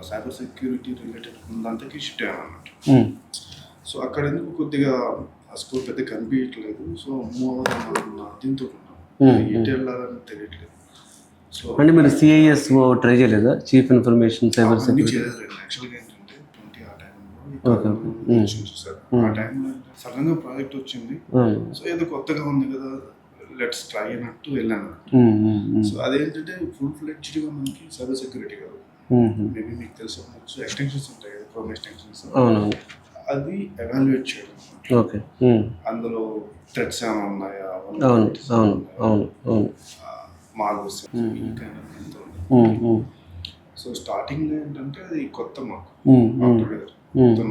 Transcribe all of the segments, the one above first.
Cyber security related ఉందంతకి shift అయ్యాను అన్నమాట. So అక్కడ ఎందుకు కొద్దిగా ఆ స్కోప్ పెద్ద కనిపించట్లేదు. సో మూవ్ అవుదాం దీంతో ఎటు వెళ్ళాలని తెలియట్లేదు. సో అంటే మీరు సిఐఎస్ ట్రై చేయలేదా? చీఫ్ ఇన్ఫర్మేషన్ సైబర్ సెక్యూరిటీ యాక్చువల్గా ఏంటంటే 20 ఆ టైంలో చూసారు. ఆ టైంలో సడన్ గా ప్రాజెక్ట్ వచ్చింది. సో ఏదో కొత్తగా ఉంది కదా, లెట్స్ ట్రై అన్నట్టు వెళ్ళాను. సో అదేంటంటే ఫుల్ ఫ్లెడ్జ్డ్ గా మనకి సైబర్ సెక్యూరిటీ కాదు. మేబీ మీకు తెలుసు ఎక్స్టెన్షన్స్ ఉంటాయి కదా, క్రోమ్ ఎక్స్టెన్షన్స్, అది ఎవాల్యుయేట్ చేయడం. ఓకే, అందులో థ్రెడ్స్ ఏమైనా ఉన్నాయా, మాల్వేర్స్, ఈ కైండ్ ఆఫ్ ఎంత ఉంది. సో స్టార్టింగ్ లో ఏంటంటే అది కొత్త మాకు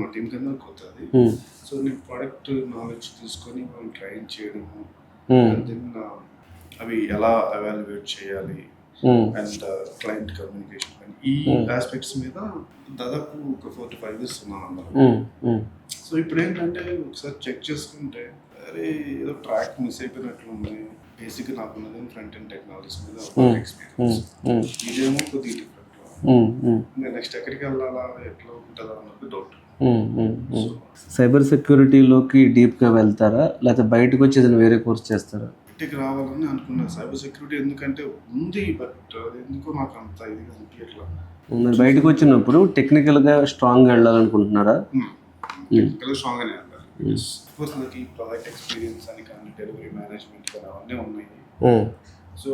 మా టీం కింద కొత్త అది. సో నేను ప్రోడక్ట్ నాలెడ్జ్ తీసుకొని మనం ట్రైన్ చేయడము, దెన్ అవి ఎలా ఎవాల్యుయేట్ చేయాలి అండ్ క్లయింట్ కమ్యూనికేషన్ ఈ ఆస్పెక్ట్స్ మీద దాదాపు ఒక 4 to 5 years ఉన్నాను అందులో. సో ఇప్పుడు ఏంటంటే ఒకసారి చెక్ చేసుకుంటే అరే ఏదో ట్రాక్ మిస్ అయిపోయినట్లు ఉంది. బేసిక్గా నాకు ఉన్నది ఫ్రంట్ ఎండ్ టెక్నాలజీస్ మీద ఎక్స్పీరియన్స్, ఇదేమో కొద్దిగా డిఫరెంట్. ఇంకా నెక్స్ట్ ఎక్కడికి వెళ్ళాలా, ఎట్లా ఉంటుందా అన్నది డౌట్. సైబర్ సెక్యూరిటీలోకి డీప్గా వెళ్తారా, లేకపోతే బయటకు వచ్చి ఏదైనా వేరే కోర్స్ చేస్తారా? బయటికి రావాలని అనుకున్నాను సైబర్ సెక్యూరిటీ, ఎందుకంటే ఉంది, బట్ ఎందుకో నాకు అంత ఇదిగా అనిపించట్లా. మీరు బయటకు వచ్చినప్పుడు టెక్నికల్గా స్ట్రాంగ్గా వెళ్ళాలనుకుంటున్నారా? టెక్నికల్గా స్ట్రాంగ్గానే వెళ్ళాలి. కోర్స్ నాకు ప్రాజెక్ట్ ఎక్స్పీరియన్స్ అని కానీ డెలివరీ మేనేజ్మెంట్ కానీ అవన్నీ ఉన్నాయి. సో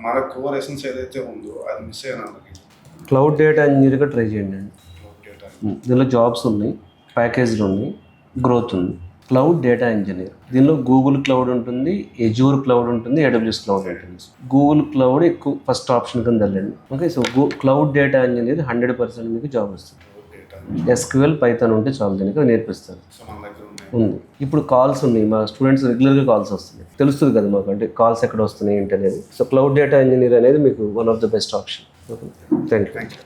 మన కోర్ ఎసెన్స్ ఏదైతే ఉందో అది మిస్ అయ్యాను. క్లౌడ్ డేటా ఇంజనీర్గా ట్రై చేయండి. దీనిలో జాబ్స్ ఉన్నాయి, ప్యాకేజ్లు ఉన్నాయి, గ్రోత్ ఉంది. క్లౌడ్ డేటా ఇంజనీర్, దీనిలో గూగుల్ క్లౌడ్ ఉంటుంది, ఎజూర్ క్లౌడ్ ఉంటుంది, AWS క్లౌడ్ ఉంటుంది. గూగుల్ క్లౌడ్ ఎక్కువ ఫస్ట్ ఆప్షన్ కింద వెళ్ళండి. Okay, so cloud data engineer 100% మీకు జాబ్ వస్తుంది. SQL పైథాన్ ఉంటే చాలు, దీనికి నేర్పిస్తారు. ఉంది. ఇప్పుడు కాల్స్ ఉన్నాయి, మా స్టూడెంట్స్ రెగ్యులర్గా కాల్స్ వస్తున్నాయి, తెలుస్తుంది కదా మాకు, అంటే కాల్స్ ఎక్కడ వస్తున్నాయి ఏంటి అనేది. సో క్లౌడ్ డేటా ఇంజనీర్ అనేది మీకు one of the best option. Okay, thank you.